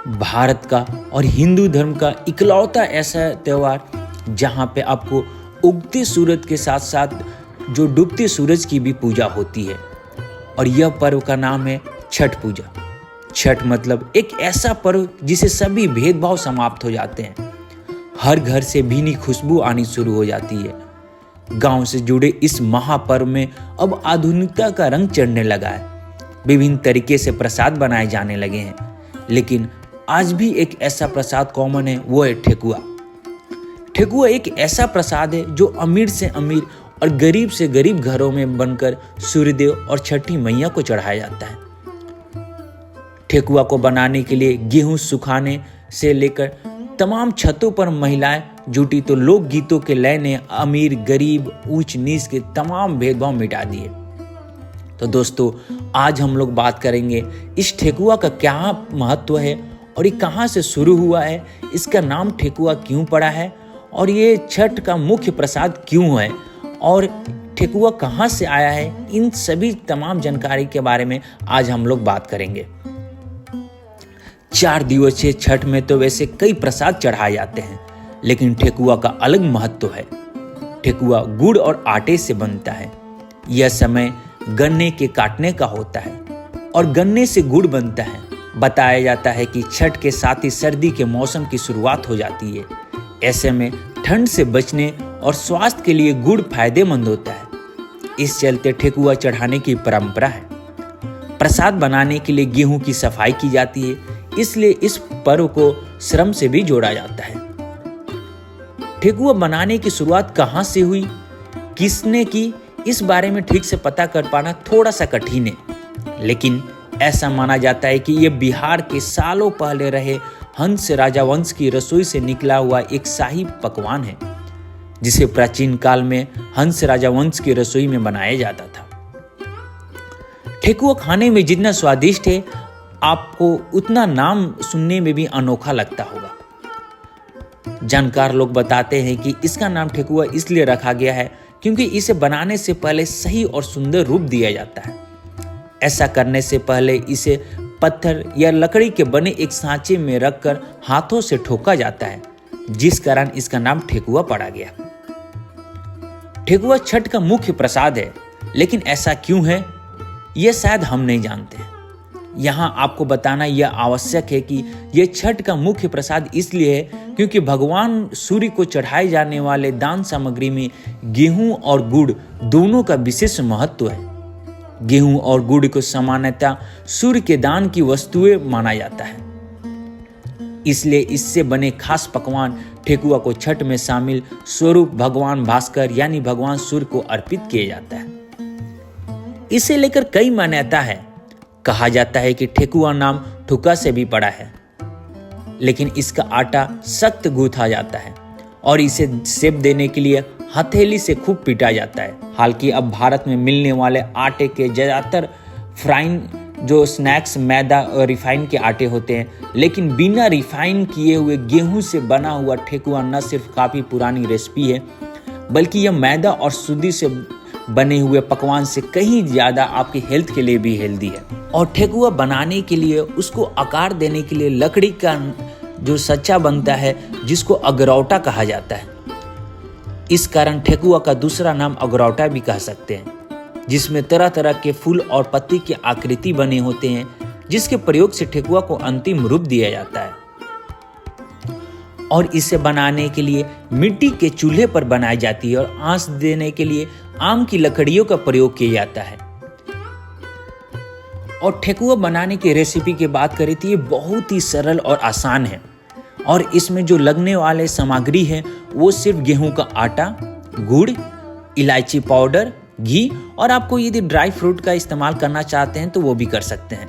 भारत का और हिंदू धर्म का इकलौता ऐसा त्यौहार जहाँ पे आपको उगते सूरज के साथ साथ जो डूबते सूरज की भी पूजा होती है। और यह पर्व का नाम है छठ पूजा। छठ मतलब एक ऐसा पर्व जिसे सभी भेदभाव समाप्त हो जाते हैं। हर घर से भीनी खुशबू आनी शुरू हो जाती है। गांव से जुड़े इस महापर्व में अब आधुनिकता का रंग चढ़ने लगा है। विभिन्न तरीके से प्रसाद बनाए जाने लगे हैं, लेकिन आज भी एक ऐसा प्रसाद कॉमन है, वो है ठेकुआ। ठेकुआ एक ऐसा प्रसाद है जो अमीर से अमीर और गरीब से गरीब घरों में बनकर सूर्यदेव और छठी मैया को चढ़ाया जाता है। ठेकुआ को बनाने के लिए गेहूं सुखाने से लेकर तमाम छतों पर महिलाएं जुटी तो लोकगीतों के लय ने अमीर गरीब ऊंच नीच के तमाम भेदभाव मिटा दिए। तो दोस्तों, आज हम लोग बात करेंगे इस ठेकुआ का क्या महत्व है और ये कहाँ से शुरू हुआ है, इसका नाम ठेकुआ क्यों पड़ा है और ये छठ का मुख्य प्रसाद क्यों है और ठेकुआ कहाँ से आया है। इन सभी तमाम जानकारी के बारे में आज हम लोग बात करेंगे। 4 दिवसीय छठ में तो वैसे कई प्रसाद चढ़ाए जाते हैं, लेकिन ठेकुआ का अलग महत्व है। ठेकुआ गुड़ और आटे से बनता है। यह समय गन्ने के काटने का होता है और गन्ने से गुड़ बनता है। बताया जाता है कि छठ के साथ ही सर्दी के मौसम की शुरुआत हो जाती है। ऐसे में ठंड से बचने और स्वास्थ्य के लिए गुड़ फायदेमंद होता है। इस चलते ठेकुआ चढ़ाने की परंपरा है। प्रसाद बनाने के लिए गेहूं की सफाई की जाती है, इसलिए इस पर्व को श्रम से भी जोड़ा जाता है। ठेकुआ बनाने की शुरुआत कहां से हुई, किसने की, इस बारे में ठीक से पता कर पाना थोड़ा सा कठिन है, लेकिन ऐसा माना जाता है कि यह बिहार के सालों पहले रहे हंस राजा वंश की रसोई से निकला हुआ एक शाही पकवान है, जिसे प्राचीन काल में हंस राजा वंश की रसोई में बनाया जाता था। ठेकुआ खाने में जितना स्वादिष्ट है, आपको उतना नाम सुनने में भी अनोखा लगता होगा। जानकार लोग बताते हैं कि इसका नाम ठेकुआ इसलिए रखा गया है क्योंकि इसे बनाने से पहले सही और सुंदर रूप दिया जाता है। ऐसा करने से पहले इसे पत्थर या लकड़ी के बने एक सांचे में रखकर हाथों से ठोका जाता है, जिस कारण इसका नाम ठेकुआ पड़ा गया। ठेकुआ छठ का मुख्य प्रसाद है, लेकिन ऐसा क्यों है यह शायद हम नहीं जानते। यहाँ आपको बताना यह आवश्यक है कि यह छठ का मुख्य प्रसाद इसलिए है क्योंकि भगवान सूर्य को चढ़ाए जाने वाले दान सामग्री में गेहूं और गुड़ दोनों का विशेष महत्व है। गेहूं और गुड़ को सामान्यतः सूर्य के दान की वस्तुएं माना जाता है, इसलिए इससे बने खास पकवान ठेकुआ को छठ में शामिल स्वरूप भगवान भास्कर यानी भगवान सूर्य को अर्पित किया जाता है। इसे लेकर कई मान्यता है। कहा जाता है कि ठेकुआ नाम ठुका से भी पड़ा है, लेकिन इसका आटा सख्त गूंथा जाता है और इसे सेप देने के लिए हथेली से खूब पीटा जाता है। हालांकि अब भारत में मिलने वाले आटे के ज्यादातर फ्राइन जो स्नैक्स मैदा और रिफाइन के आटे होते हैं, लेकिन बिना रिफाइन किए हुए गेहूं से बना हुआ ठेकुआ न सिर्फ काफ़ी पुरानी रेसिपी है, बल्कि यह मैदा और सूजी से बने हुए पकवान से कहीं ज़्यादा आपकी हेल्थ के लिए भी हेल्दी है। और ठेकुआ बनाने के लिए उसको आकार देने के लिए लकड़ी का जो सच्चा बनता है, जिसको अगरौटा कहा जाता है। इस कारण ठेकुआ का दूसरा नाम अगरौटा भी कह सकते हैं, जिसमें तरह तरह के फूल और पत्ती की आकृति बने होते हैं, जिसके प्रयोग से ठेकुआ को अंतिम रूप दिया जाता है। और इसे बनाने के लिए मिट्टी के चूल्हे पर बनाई जाती है और आंच देने के लिए आम की लकड़ियों का प्रयोग किया जाता है। और ठेकुआ बनाने की रेसिपी की बात करें तो ये बहुत ही सरल और आसान है और इसमें जो लगने वाले सामग्री है वो सिर्फ गेहूं का आटा, गुड़, इलायची पाउडर, घी और आपको यदि ड्राई फ्रूट का इस्तेमाल करना चाहते हैं तो वो भी कर सकते हैं।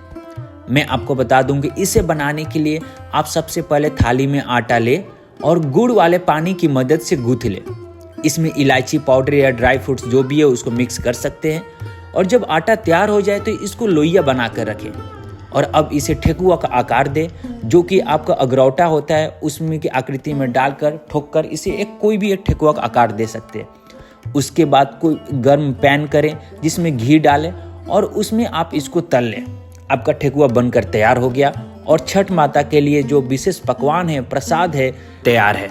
मैं आपको बता दूं कि इसे बनाने के लिए आप सबसे पहले थाली में आटा ले और गुड़ वाले पानी की मदद से गूंथ ले। इसमें इलायची पाउडर या ड्राई फ्रूट्स जो भी है उसको मिक्स कर सकते हैं और जब आटा तैयार हो जाए तो इसको लोइया बना कर रखें और अब इसे ठेकुआ का आकार दें, जो कि आपका अगरौटा होता है उसमें की आकृति में डालकर ठोक कर इसे कोई भी एक ठेकुआ का आकार दे सकते हैं। उसके बाद कोई गर्म पैन करें जिसमें घी डालें और उसमें आप इसको तल लें। आपका ठेकुआ बनकर तैयार हो गया और छठ माता के लिए जो विशेष पकवान है, प्रसाद है, तैयार है।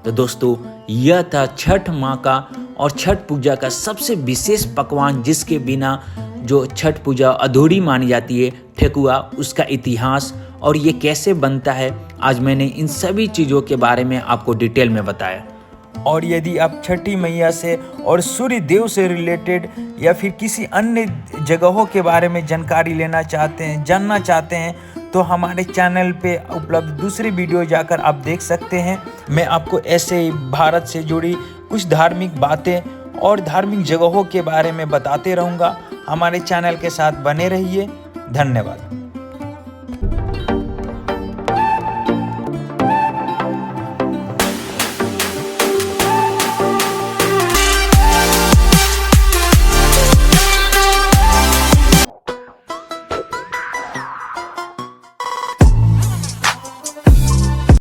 तो दोस्तों, यह था छठ माँ का और छठ पूजा का सबसे विशेष पकवान, जिसके बिना जो छठ पूजा अधूरी मानी जाती है, ठेकुआ, उसका इतिहास और ये कैसे बनता है। आज मैंने इन सभी चीज़ों के बारे में आपको डिटेल में बताया। और यदि आप छठी मैया से और सूर्य देव से रिलेटेड या फिर किसी अन्य जगहों के बारे में जानकारी लेना चाहते हैं, जानना चाहते हैं, तो हमारे चैनल पे उपलब्ध दूसरी वीडियो जाकर आप देख सकते हैं। मैं आपको ऐसे ही भारत से जुड़ी कुछ धार्मिक बातें और धार्मिक जगहों के बारे में बताते रहूँगा। हमारे चैनल के साथ बने रहिए। धन्यवाद।